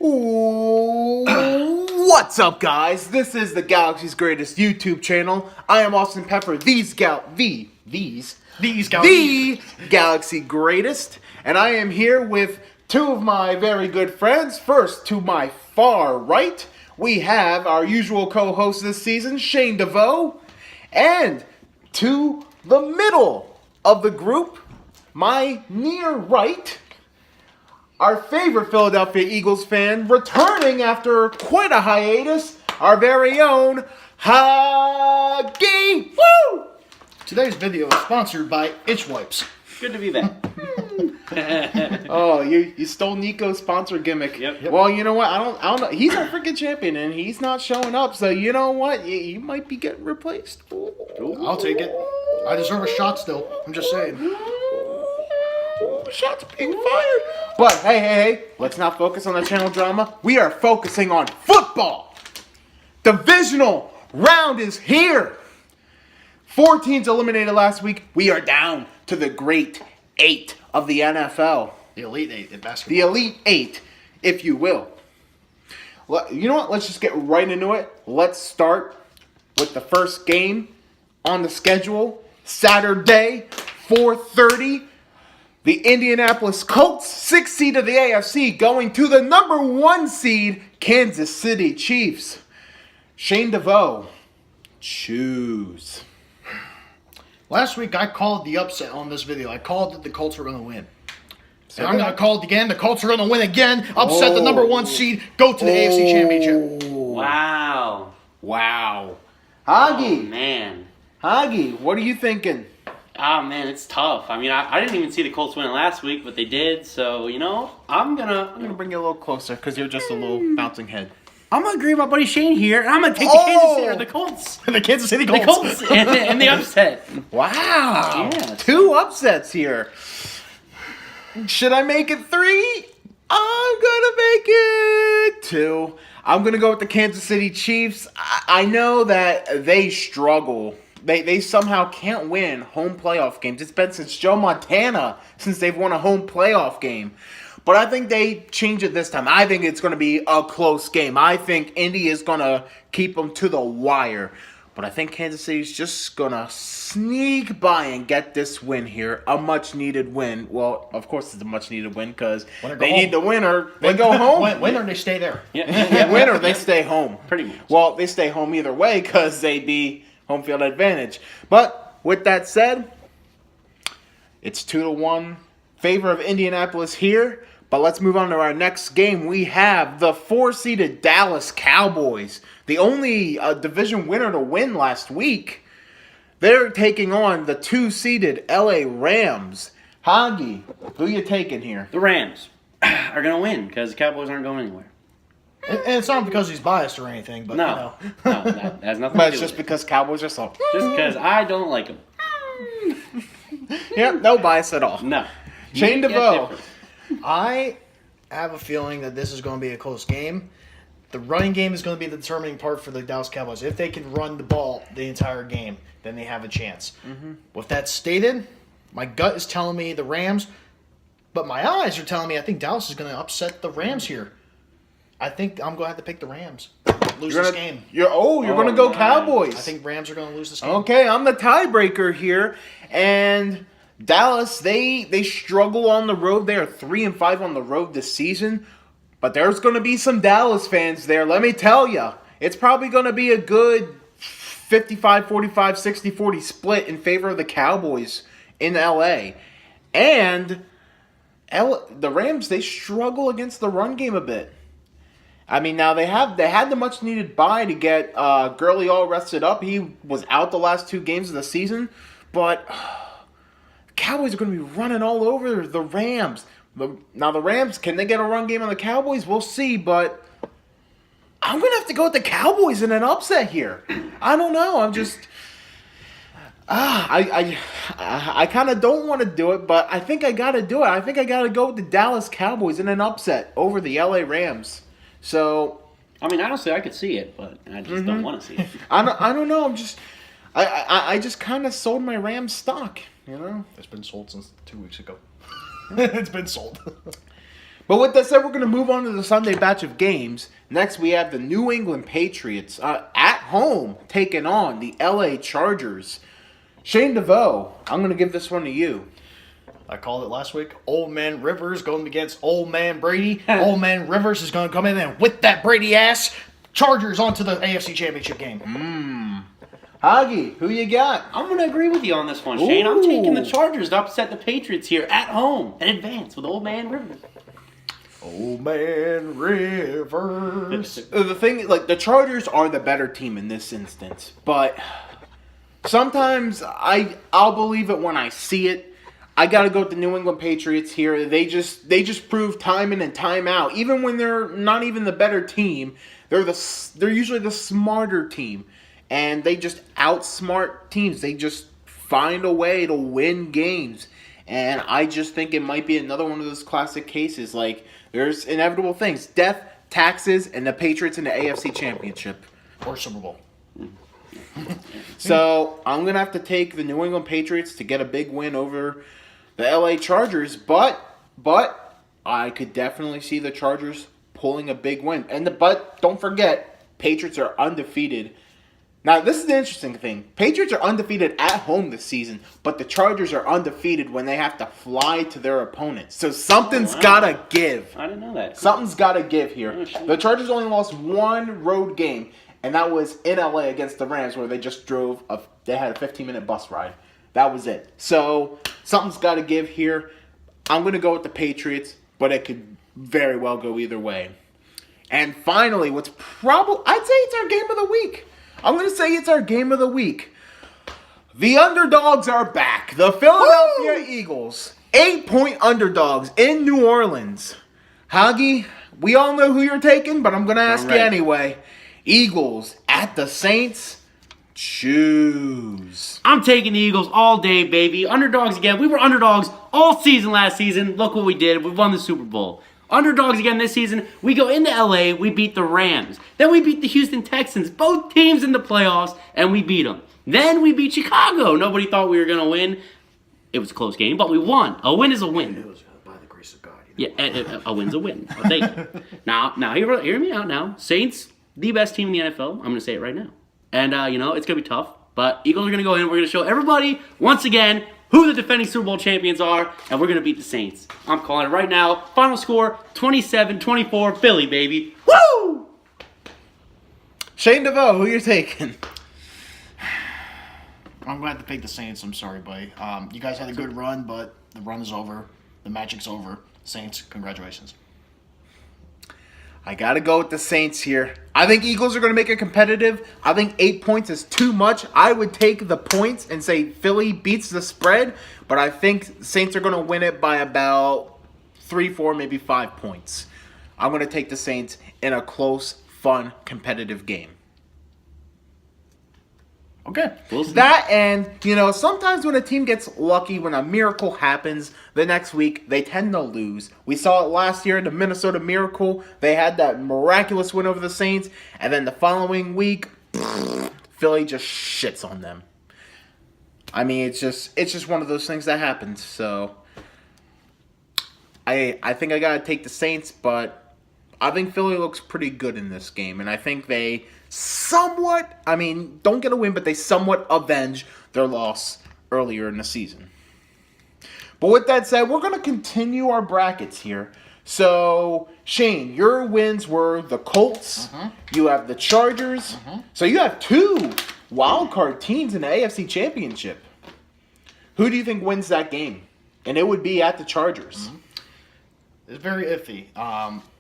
What's up, guys? This is the Galaxy's greatest YouTube channel. I am Austin Pepper, the Galaxy greatest, and I am here with two of my very good friends. First, to my far right, we have our usual co-host this season, Shane DeVoe, and to the middle of the group, my near right, our favorite Philadelphia Eagles fan, returning after quite a hiatus, our very own Huggy. Woo! Today's video is sponsored by Itch Wipes. Good to be back. Oh, you stole Nico's sponsor gimmick. Yep. Well, you know what? I don't know. He's our freaking champion, and he's not showing up. So you know what? You might be getting replaced. I'll take it. I deserve a shot still. I'm just saying. Shots being fired. But hey, let's not focus on the channel drama. We are focusing on football. Divisional round is here. 4 teams eliminated last week. We are down to the great 8 of the NFL. The Elite 8 in basketball. The Elite 8, if you will. You know what? Let's just get right into it. Let's start with the first game on the schedule. Saturday, 4:30. The Indianapolis Colts, 6th seed of the AFC, going to the number 1 seed, Kansas City Chiefs. Shane DeVoe, choose. Last week I called the upset on this video. I called that the Colts were going to win. And I'm going to call it again. The Colts are going to win again. Upset the number 1 seed. Go to the AFC Championship. Wow. Wow. Oh, Huggy, man. what are you thinking? Oh, man, it's tough. I mean, I didn't even see the Colts win last week, but they did. So, you know, I'm gonna Bring you a little closer because you're just a little bouncing head. I'm gonna agree with my buddy Shane here, and I'm gonna take the Kansas City or the Colts. The Kansas City The Colts. Colts and the upset. Wow. Yeah. 2 upsets here. Should I make it 3? I'm gonna make it 2. I'm gonna go with the Kansas City Chiefs. I know that they struggle. They somehow can't win home playoff games. It's been since Joe Montana since they've won a home playoff game. But I think they change it this time. I think it's going to be a close game. I think Indy is going to keep them to the wire. But I think Kansas City's just going to sneak by and get this win here. A much-needed win. Well, of course it's a much-needed win because they need the winner. They go home. Win or they stay there. Yeah. Win or they stay home. Pretty much. Well, they stay home either way because they'd be home field advantage. But with that said, it's 2-1 favor of Indianapolis here. But let's move on to our next game. We have the 4-seeded Dallas Cowboys, the only division winner to win last week. They're taking on the 2-seeded LA Rams. Hagi, who you taking here? The Rams are gonna win because the Cowboys aren't going anywhere. And it's not because he's biased or anything, but No, that has nothing But to it's do just with it. because Cowboys are soft. Just because I don't like them. Yeah, no bias at all. No. Shane Yeah, DeVoe. different. I have a feeling that this is going to be a close game. The running game is going to be the determining part for the Dallas Cowboys. If they can run the ball the entire game, then they have a chance. With that stated, my gut is telling me the Rams, but my eyes are telling me I think Dallas is going to upset the Rams here. I think I'm going to have to pick the Rams. Lose this game. You're going to go nice. Cowboys. I think Rams are going to lose this game. Okay, I'm the tiebreaker here, and Dallas, they struggle on the road. They are 3-5 on the road this season, but there's going to be some Dallas fans there. Let me tell you, it's probably going to be a good 55-45, 60-40 split in favor of the Cowboys in LA. And the Rams, they struggle against the run game a bit. I mean, now they had the much needed bye to get Gurley all rested up. He was out the last 2 games of the season, but Cowboys are going to be running all over the Rams. Now the Rams, can they get a run game on the Cowboys? We'll see, but I'm going to have to go with the Cowboys in an upset here. I don't know. I'm just I kind of don't want to do it, but I think I got to do it. I think I got to go with the Dallas Cowboys in an upset over the LA Rams. So, I mean, honestly, I could see it, but I just don't want to see it. I don't know. I just kind of sold my Rams stock, you know. It's been sold since 2 weeks ago. It's been sold. But with that said, we're going to move on to the Sunday batch of games. Next, we have the New England Patriots at home taking on the LA Chargers. Shane DeVoe, I'm going to give this one to you. I called it last week. Old man Rivers going against old man Brady. Old man Rivers is going to come in and whip that Brady ass. Chargers onto the AFC Championship game. Hagi, who you got? I'm going to agree with you on this one, Shane. I'm Ooh. taking the Chargers to upset the Patriots here at home and advance with Old Man Rivers. Old man Rivers. The thing, like, the Chargers are the better team in this instance, but sometimes I'll believe it when I see it. I gotta go with the New England Patriots here. They just prove time in and time out. Even when they're not even the better team, they're usually the smarter team, and they just outsmart teams. They just find a way to win games, and I just think it might be another one of those classic cases. Like, there's inevitable things: death, taxes, and the Patriots in the AFC Championship Or Super Bowl. So I'm gonna have to take the New England Patriots to get a big win over the LA Chargers, but I could definitely see the Chargers pulling a big win. But don't forget, Patriots are undefeated. Now, this is the interesting thing. Patriots are undefeated at home this season, but the Chargers are undefeated when they have to fly to their opponents. So something's gotta give. I didn't know that. Something's gotta give here. Oh, shit. The Chargers only lost one road game, and that was in LA against the Rams, where they just they had a 15-minute bus ride. That was it. So something's got to give here. I'm going to go with the Patriots, but it could very well go either way. And finally, I'd say it's our game of the week. I'm going to say it's our game of the week. The underdogs are back. The Philadelphia Eagles, 8-point underdogs in New Orleans. Hagi, we all know who you're taking, but I'm going to ask you anyway. Eagles at the Saints. Choose. I'm taking the Eagles all day, baby. Underdogs again. We were underdogs all season last season. Look what we did. We won the Super Bowl. Underdogs again this season. We go into LA. We beat the Rams. Then we beat the Houston Texans. Both teams in the playoffs, and we beat them. Then we beat Chicago. Nobody thought we were going to win. It was a close game, but we won. A win is a win. It was by the grace of God. Yeah, a win's a win. I'll take it. Now, hear me out now. Saints, the best team in the NFL. I'm going to say it right now. And, it's going to be tough. But Eagles are going to go in. We're going to show everybody, once again, who the defending Super Bowl champions are. And we're going to beat the Saints. I'm calling it right now. Final score, 27-24, Philly, baby. Woo! Shane DeVoe, who you taking? I'm glad to pick the Saints. I'm sorry, buddy. You guys had a good run, but the run is over. The magic's over. Saints, congratulations. I got to go with the Saints here. I think Eagles are going to make it competitive. I think 8 points is too much. I would take the points and say Philly beats the spread, but I think Saints are going to win it by about 3, 4, maybe 5 points. I'm going to take the Saints in a close, fun, competitive game. Okay. That and, sometimes when a team gets lucky, when a miracle happens, the next week they tend to lose. We saw it last year, the Minnesota Miracle. They had that miraculous win over the Saints, and then the following week, Philly just shits on them. I mean, it's just one of those things that happens. So I think I gotta take the Saints, but I think Philly looks pretty good in this game, and I think they somewhat, don't get a win, but they somewhat avenge their loss earlier in the season. But with that said, we're going to continue our brackets here. So, Shane, your wins were the Colts. You have the Chargers. So you have 2 wild card teams in the AFC Championship. Who do you think wins that game? And it would be at the Chargers. It's very iffy.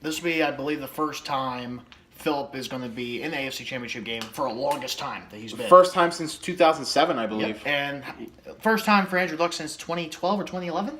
This will be, I believe, the first time Philip is going to be in the AFC Championship game for the longest time that he's been. First time since 2007, I believe. Yep. And first time for Andrew Luck since 2012 or 2011?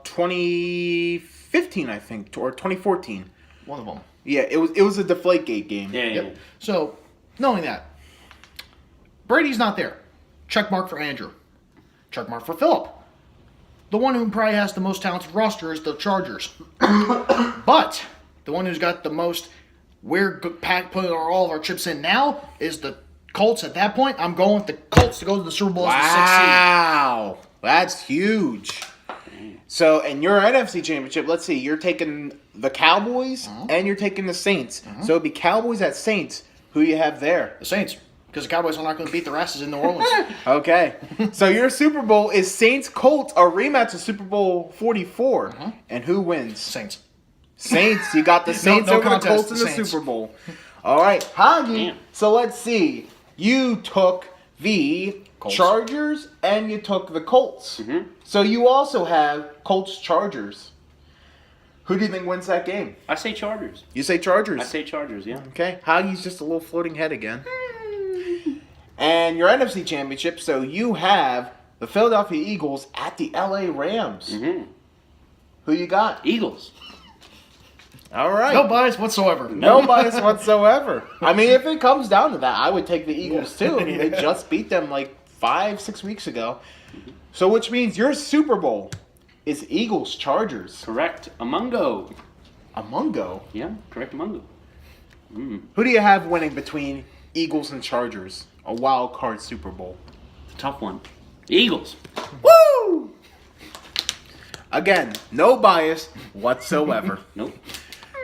2015, I think, or 2014. One of them. Yeah, it was a Deflategate game. Yeah. Yep. So, knowing that, Brady's not there. Check mark for Andrew. Check mark for Philip. The one who probably has the most talented roster is the Chargers. But the one who's got the most, we're putting all of our chips in now, is the Colts. At that point, I'm going with the Colts to go to the Super Bowl as the 6th seed. Wow, that's huge. So, in your NFC Championship, let's see, you're taking the Cowboys and you're taking the Saints. So, it'd be Cowboys at Saints. Who you have there? The Saints. Because the Cowboys are not going to beat their asses in New Orleans. Okay. So, your Super Bowl is Saints-Colts, a rematch of Super Bowl 44. And who wins? Saints. Saints. You got the Saints no over contest, the Colts in the the Saints. Super Bowl. All right. Hagi. Damn. So, let's see. You took the Colts. Chargers and you took the Colts. So, you also have Colts-Chargers. Who do you think wins that game? I say Chargers. You say Chargers. I say Chargers, yeah. Okay. Hagi's just a little floating head again. And your NFC Championship, so you have the Philadelphia Eagles at the LA Rams. Who you got? Eagles. All right. No bias whatsoever. No bias whatsoever. I mean, if it comes down to that, I would take the Eagles too. They just beat them like 5-6 weeks ago. So which means your Super Bowl is Eagles-Chargers. Correct. Amungo. Amungo. Yeah, correct Amungo. Who do you have winning between Eagles and Chargers? A wild card Super Bowl. Tough one. Eagles. Woo! Again, no bias whatsoever. Nope.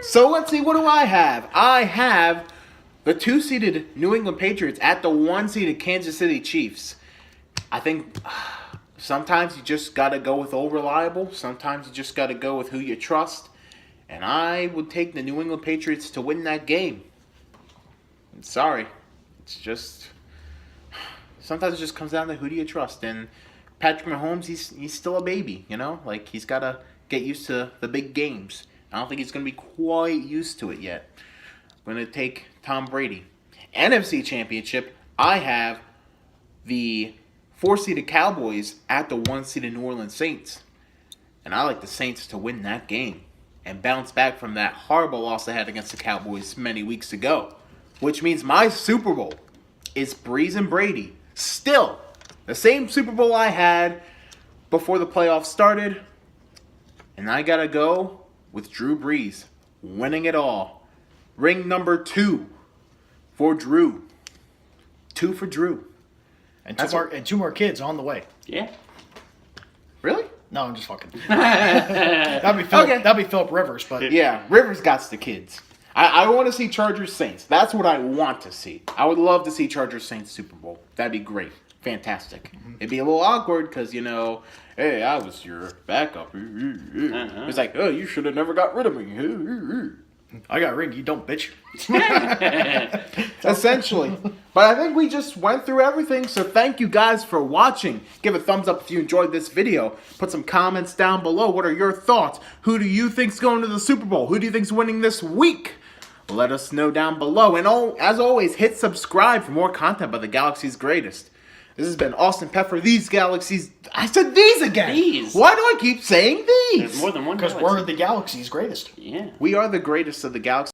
So let's see, what do I have? I have the 2-seeded New England Patriots at the 1-seeded Kansas City Chiefs. I think sometimes you just got to go with old reliable. Sometimes you just got to go with who you trust. And I would take the New England Patriots to win that game. I'm sorry. It's just... Sometimes it just comes down to who do you trust. And Patrick Mahomes, he's still a baby, you know? Like, he's got to get used to the big games. I don't think he's going to be quite used to it yet. I'm going to take Tom Brady. NFC Championship, I have the 4-seeded Cowboys at the 1-seeded New Orleans Saints. And I like the Saints to win that game and bounce back from that horrible loss they had against the Cowboys many weeks ago. Which means my Super Bowl is Breeze and Brady. Still, the same Super Bowl I had before the playoffs started. And I got to go with Drew Brees winning it all. Ring number 2 for Drew. 2 for Drew. And two more kids on the way. Yeah. Really? No, I'm just fucking. That'd be Philip, Okay. that'd be Philip Rivers, but Yeah, Rivers got the kids. I want to see Chargers Saints. That's what I want to see. I would love to see Chargers Saints Super Bowl. That'd be great. Fantastic. It'd be a little awkward because, you know, hey, I was your backup. It's like, oh, you should have never got rid of me. I got a ring. You don't, bitch. Essentially. But I think we just went through everything, so thank you guys for watching. Give a thumbs up if you enjoyed this video. Put some comments down below. What are your thoughts? Who do you think's going to the Super Bowl? Who do you think's winning this week? Let us know down below. And as always, hit subscribe for more content by the Galaxy's Greatest. This has been Austin Peffer, These Galaxies. I said these again. These. Why do I keep saying these? There's more than one Because galaxy. we're the galaxy's greatest. Yeah. We are the greatest of the galaxy.